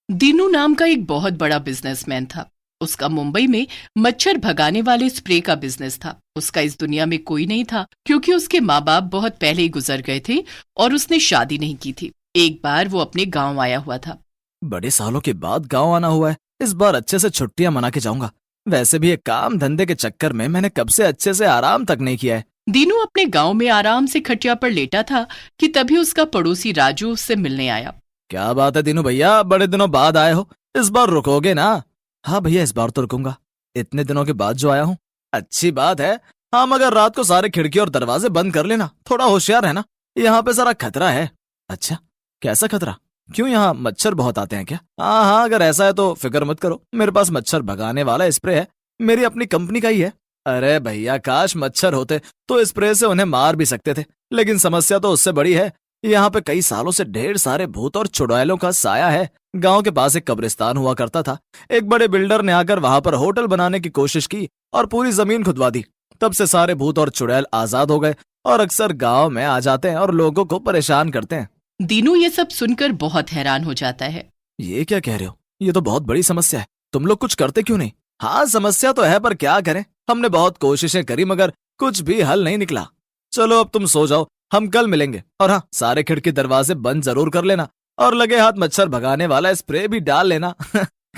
दीनू नाम का एक बहुत बड़ा बिजनेसमैन था। उसका मुंबई में मच्छर भगाने वाले स्प्रे का बिजनेस था। उसका इस दुनिया में कोई नहीं था क्योंकि उसके माँ बाप बहुत पहले ही गुजर गए थे और उसने शादी नहीं की थी। एक बार वो अपने गांव आया हुआ था। बड़े सालों के बाद गांव आना हुआ है। इस बार अच्छे से छुट्टियां मना के जाऊंगा। वैसे भी ये काम धंधे के चक्कर में मैंने कब से अच्छे से आराम तक नहीं किया है। दीनू अपने गांव में आराम से खटिया पर लेटा था कि तभी उसका पड़ोसी राजू उससे मिलने आया। क्या बात है दीनू भैया, बड़े दिनों बाद आए हो। इस बार रुकोगे ना? हाँ भैया, इस बार तो रुकूंगा। इतने दिनों के बाद जो आया हूँ। अच्छी बात है। हाँ, मगर रात को सारे खिड़की और दरवाजे बंद कर लेना। थोड़ा होशियार रहना, यहाँ पे जरा खतरा है। अच्छा, कैसा खतरा? क्यों, यहाँ मच्छर बहुत आते हैं क्या? हाँ हाँ, अगर ऐसा है तो फिक्र मत करो, मेरे पास मच्छर भगाने वाला स्प्रे है। मेरी अपनी कंपनी का ही है। अरे भैया, काश मच्छर होते तो स्प्रे से उन्हें मार भी सकते थे, लेकिन समस्या तो उससे बड़ी है। यहाँ पे कई सालों से ढेर सारे भूत और चुड़ैलों का साया है। गांव के पास एक कब्रिस्तान हुआ करता था। एक बड़े बिल्डर ने आकर वहां पर होटल बनाने की कोशिश की और पूरी जमीन खुदवा दी। तब से सारे भूत और चुड़ैल आजाद हो गए और अक्सर गांव में आ जाते हैं और लोगों को परेशान करते हैं। दीनू ये सब सुनकर बहुत हैरान हो जाता है। ये क्या कह रहे हो? ये तो बहुत बड़ी समस्या है। तुम लोग कुछ करते क्यों नहीं? हाँ, समस्या तो है, पर क्या करें। हमने बहुत कोशिशें करी मगर कुछ भी हल नहीं निकला। चलो अब तुम सो जाओ, हम कल मिलेंगे। और हाँ, सारे खिड़की दरवाजे बंद जरूर कर लेना और लगे हाथ मच्छर भगाने वाला स्प्रे भी डाल लेना।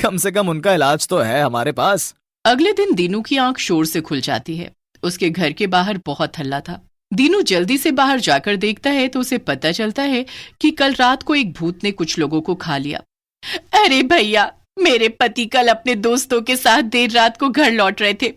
कम से कम उनका इलाज तो है हमारे पास। अगले दिन दीनू की आंख शोर से खुल जाती है। उसके घर के बाहर बहुत हल्ला था। दीनू जल्दी से बाहर जाकर देखता है तो उसे पता चलता है कि कल रात को एक भूत ने कुछ लोगों को खा लिया। अरे भैया, मेरे पति कल अपने दोस्तों के साथ देर रात को घर लौट रहे थे।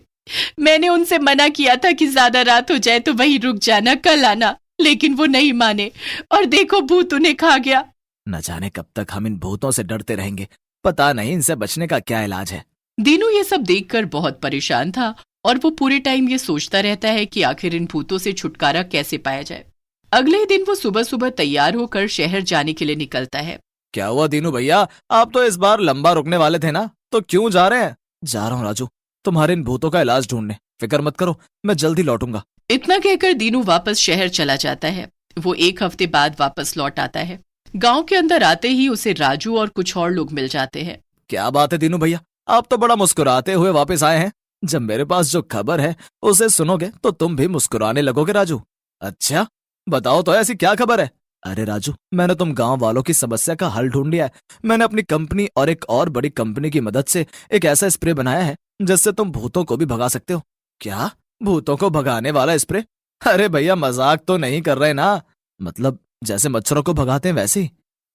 मैंने उनसे मना किया था कि ज्यादा रात हो जाए तो वहीं रुक जाना, कल आना, लेकिन वो नहीं माने और देखो भूत उन्हें खा गया। न जाने कब तक हम इन भूतों से डरते रहेंगे। पता नहीं इनसे बचने का क्या इलाज है। दीनू ये सब देखकर बहुत परेशान था और वो पूरे टाइम ये सोचता रहता है कि आखिर इन भूतों से छुटकारा कैसे पाया जाए। अगले दिन वो सुबह सुबह तैयार होकर शहर जाने के लिए निकलता है। क्या हुआ दीनू भैया, आप तो इस बार लंबा रुकने वाले थे ना, तो क्यों जा रहे हैं? जा रहा हूँ राजू, तुम्हारे इन भूतों का इलाज ढूंढने। फिक्र मत करो, मैं जल्दी लौटूंगा। इतना कहकर दीनू वापस शहर चला जाता है। वो एक हफ्ते बाद वापस लौट आता है। गांव के अंदर आते ही उसे राजू और कुछ और लोग मिल जाते हैं। क्या बात है दीनू भैया, आप तो बड़ा मुस्कुराते हुए वापस आए हैं। जब मेरे पास जो खबर है उसे सुनोगे तो तुम भी मुस्कुराने लगोगे राजू। अच्छा, बताओ तो ऐसी क्या खबर है? अरे राजू, मैंने तुम गांव वालों की समस्या का हल ढूंढ लिया है। मैंने अपनी कंपनी और एक और बड़ी कंपनी की मदद से एक ऐसा स्प्रे बनाया है जिससे तुम भूतों को भी भगा सकते हो। क्या? भूतों को भगाने वाला स्प्रे? अरे भैया, मजाक तो नहीं कर रहे ना? मतलब जैसे मच्छरों को भगाते हैं वैसे ही?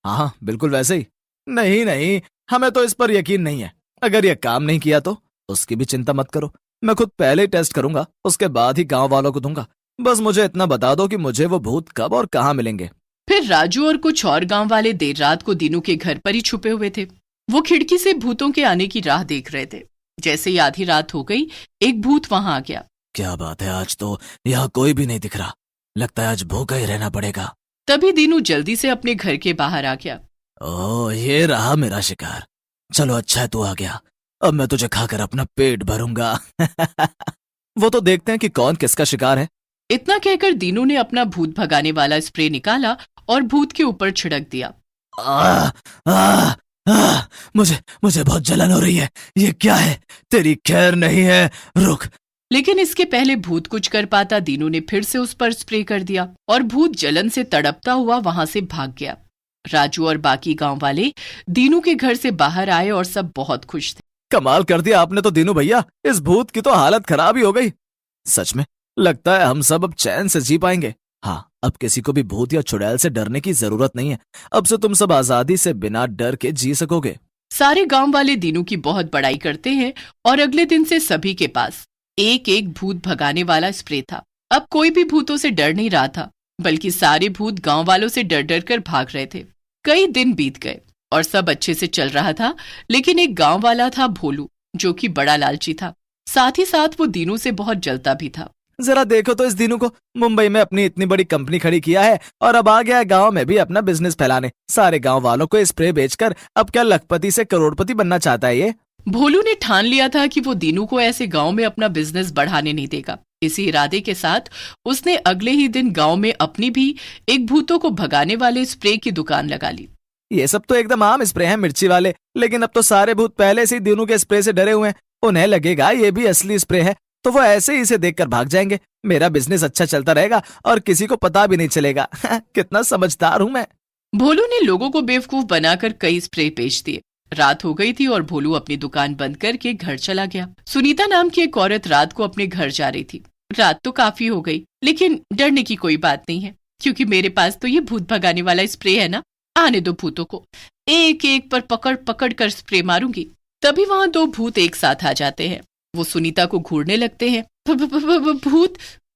हाँ, बिल्कुल वैसे ही। नहीं नहीं, हमें तो इस पर यकीन नहीं है। अगर यह काम नहीं किया तो उसकी भी चिंता मत करो। मैं खुद पहले ही टेस्ट करूंगा, उसके बाद ही गांव वालों को दूंगा। बस मुझे इतना बता दो कि मुझे वो भूत कब और कहाँ मिलेंगे। फिर राजू और कुछ और गांव वाले देर रात को दीनू के घर पर ही छुपे हुए थे। वो खिड़की से भूतों के आने की राह देख रहे थे। जैसे ही आधी रात हो गई, एक भूत वहां आ गया। क्या बात है, आज तो यहाँ कोई भी नहीं दिख रहा। लगता है आज भूखा ही रहना पड़ेगा। तभी दीनू जल्दी से अपने घर के बाहर आ गया। ओह, ये रहा मेरा शिकार। चलो अच्छा है तू आ गया। अब मैं तुझे खाकर अपना पेट भरूंगा। वो तो देखते हैं कि कौन किसका शिकार है। इतना कहकर दीनू ने अपना भूत भगाने वाला स्प्रे निकाला और भूत के ऊपर छिड़क दिया। आ, आ, आ, मुझे मुझे बहुत जलन हो रही है। ये क्या है? तेरी खैर नहीं है, रुक। लेकिन इसके पहले भूत कुछ कर पाता, दीनू ने फिर से उस पर स्प्रे कर दिया और भूत जलन से तड़पता हुआ वहां से भाग गया। राजू और बाकी गांव वाले दीनू के घर से बाहर आए और सब बहुत खुश थे। कमाल कर दिया आपने तो दीनू भैया, इस भूत की तो हालत खराब ही हो गई। सच में लगता है हम सब अब चैन से जी पाएंगे। हाँ, अब किसी को भी भूत या चुड़ैल से डरने की जरूरत नहीं है। अब से तुम सब आजादी से बिना डर के जी सकोगे। सारे गांव वाले दीनू की बहुत बड़ाई करते हैं और अगले दिन से सभी के पास एक एक भूत भगाने वाला स्प्रे था। अब कोई भी भूतों से डर नहीं रहा था, बल्कि सारे भूत गांव वालों से डर डर कर भाग रहे थे। कई दिन बीत गए और सब अच्छे से चल रहा था, लेकिन एक गांव वाला था भोलू, जो कि बड़ा लालची था। साथ ही साथ वो दीनू से बहुत जलता भी था। जरा देखो तो इस दीनू को, मुंबई में अपनी इतनी बड़ी कंपनी खड़ी किया है और अब आ गया है गांव में भी अपना बिजनेस फैलाने। सारे गांव वालों को स्प्रे बेचकर अब क्या लखपति से करोड़पति बनना चाहता है ये। भोलू ने ठान लिया था कि वो दीनू को ऐसे गांव में अपना बिजनेस बढ़ाने नहीं देगा। इसी इरादे के साथ उसने अगले ही दिन गांव में अपनी भी एक भूतों को भगाने वाले स्प्रे की दुकान लगा ली। ये सब तो एकदम आम स्प्रे है मिर्ची वाले, लेकिन अब तो सारे भूत पहले से ही दीनू के स्प्रे से डरे हुए हैं। उन्हें लगेगा ये भी असली स्प्रे है, तो वो ऐसे ही इसे देखकर भाग जाएंगे। मेरा बिजनेस अच्छा चलता रहेगा और किसी को पता भी नहीं चलेगा। कितना समझदार हूँ मैं। भोलू ने लोगों को बेवकूफ बनाकर कई स्प्रे बेच दिए। रात हो गई थी और भोलू अपनी दुकान बंद करके घर चला गया। सुनीता नाम की एक औरत रात को अपने घर जा रही थी। रात तो काफी हो गई, लेकिन डरने की कोई बात नहीं है, क्योंकि मेरे पास तो ये भूत भगाने वाला स्प्रे है ना। आने दो भूतों को, एक एक पर पकड़ पकड़ कर स्प्रे मारूंगी। तभी वहां दो भूत एक साथ आ जाते हैं। वो सुनीता को घूरने लगते हैं। भूत?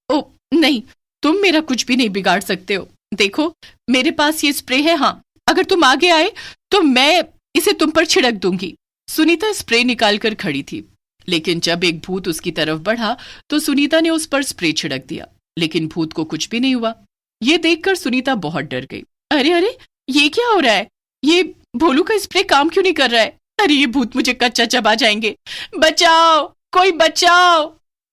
ओ नहीं, तुम मेरा कुछ भी नहीं बिगाड़ सकते हो। देखो, मेरे पास ये स्प्रे है। हाँ, अगर तुम आगे आए तो मैं इसे तुम पर छिड़क दूंगी। सुनीता स्प्रे निकाल कर खड़ी थी, लेकिन जब एक भूत उसकी तरफ बढ़ा तो सुनीता ने उस पर स्प्रे छिड़क दिया, लेकिन भूत को कुछ भी नहीं हुआ। ये देखकर सुनीता बहुत डर गई। अरे अरे, ये क्या हो रहा है? ये भोलू का स्प्रे काम क्यों नहीं कर रहा है? अरे ये भूत मुझे कच्चा चबा जाएंगे। बचाओ, कोई बचाओ।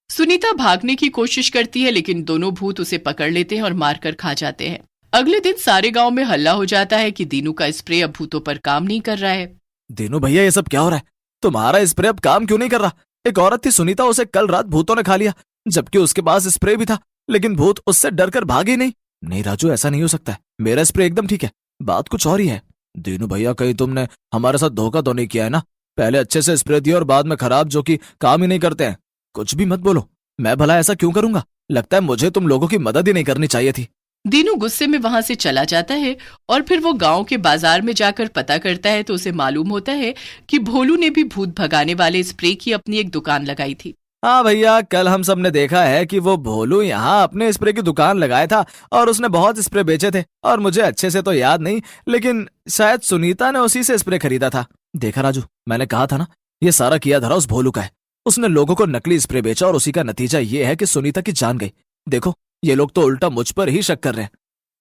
सुनीता भागने की कोशिश करती है, लेकिन दोनों भूत उसे पकड़ लेते हैं और मारकर खा जाते हैं। अगले दिन सारे गांव में हल्ला हो जाता है कि दीनू का स्प्रे अब भूतों पर काम नहीं कर रहा है। दीनू भैया, ये सब क्या हो रहा है? तुम्हारा स्प्रे अब काम क्यों नहीं कर रहा? एक औरत थी सुनीता, उसे कल रात भूतों ने खा लिया, जबकि उसके पास स्प्रे भी था, लेकिन भूत उससे डरकर भागे नहीं। नहीं राजू, ऐसा नहीं हो सकता है। मेरा स्प्रे एकदम ठीक है, बात कुछ और ही है। दीनू भैया, कहीं तुमने हमारे साथ धोखा तो नहीं किया है ना? पहले अच्छे से स्प्रे दिया और बाद में खराब, जो कि काम ही नहीं करते हैं। कुछ भी मत बोलो, मैं भला ऐसा क्यों करूंगा? लगता है मुझे तुम लोगों की मदद ही नहीं करनी चाहिए थी। दीनू गुस्से में वहां से चला जाता है और फिर वो गांव के बाजार में जाकर पता करता है तो उसे मालूम होता है कि भोलू ने भी भूत भगाने वाले स्प्रे की अपनी एक दुकान लगाई थी। हाँ भैया, कल हम सब ने देखा है कि वो भोलू यहाँ अपने स्प्रे की दुकान लगाया था और उसने बहुत स्प्रे बेचे थे, और मुझे अच्छे से तो याद नहीं, लेकिन शायद सुनीता ने उसी से स्प्रे खरीदा था। देखा राजू, मैंने कहा था ना, ये सारा किया धरा उस भोलू का है। उसने लोगों को नकली स्प्रे बेचा और उसी का नतीजा ये है कि सुनीता की जान गई। देखो, ये लोग तो उल्टा मुझ पर ही शक कर रहे हैं।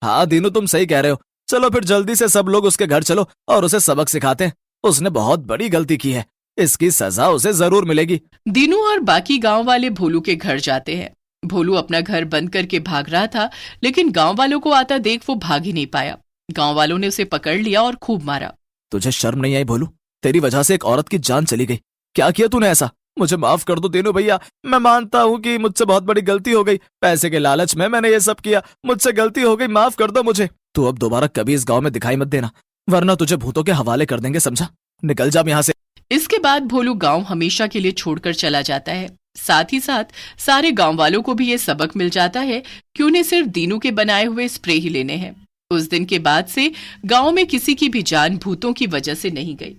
हाँ दीनू, तुम सही कह रहे हो। चलो फिर जल्दी से सब लोग उसके घर चलो और उसे सबक सिखाते हैं। उसने बहुत बड़ी गलती की है, इसकी सजा उसे जरूर मिलेगी। दीनू और बाकी गांव वाले भोलू के घर जाते हैं। भोलू अपना घर बंद करके भाग रहा था, लेकिन गांव वालों को आता देख वो भाग ही नहीं पाया। गांव वालों ने उसे पकड़ लिया और खूब मारा। तुझे शर्म नहीं आई भोलू? तेरी वजह से एक औरत की जान चली गई। क्या किया तूने ऐसा? मुझे माफ कर दो दीनू भैया, मैं मानता हूँ कि मुझसे बहुत बड़ी गलती हो गई। पैसे के लालच में मैंने ये सब किया, मुझसे गलती हो गई, माफ कर दो मुझे। तू अब दोबारा कभी इस गांव में दिखाई मत देना, वरना तुझे भूतों के हवाले कर देंगे, समझा? निकल जा यहाँ से। इसके बाद भोलू गांव हमेशा के लिए छोड़कर चला जाता है। साथ ही साथ सारे गांव वालों को भी ये सबक मिल जाता है कि उन्हें सिर्फ दीनू के बनाए हुए स्प्रे ही लेने हैं। उस दिन के बाद से गांव में किसी की भी जान भूतों की वजह से नहीं गई।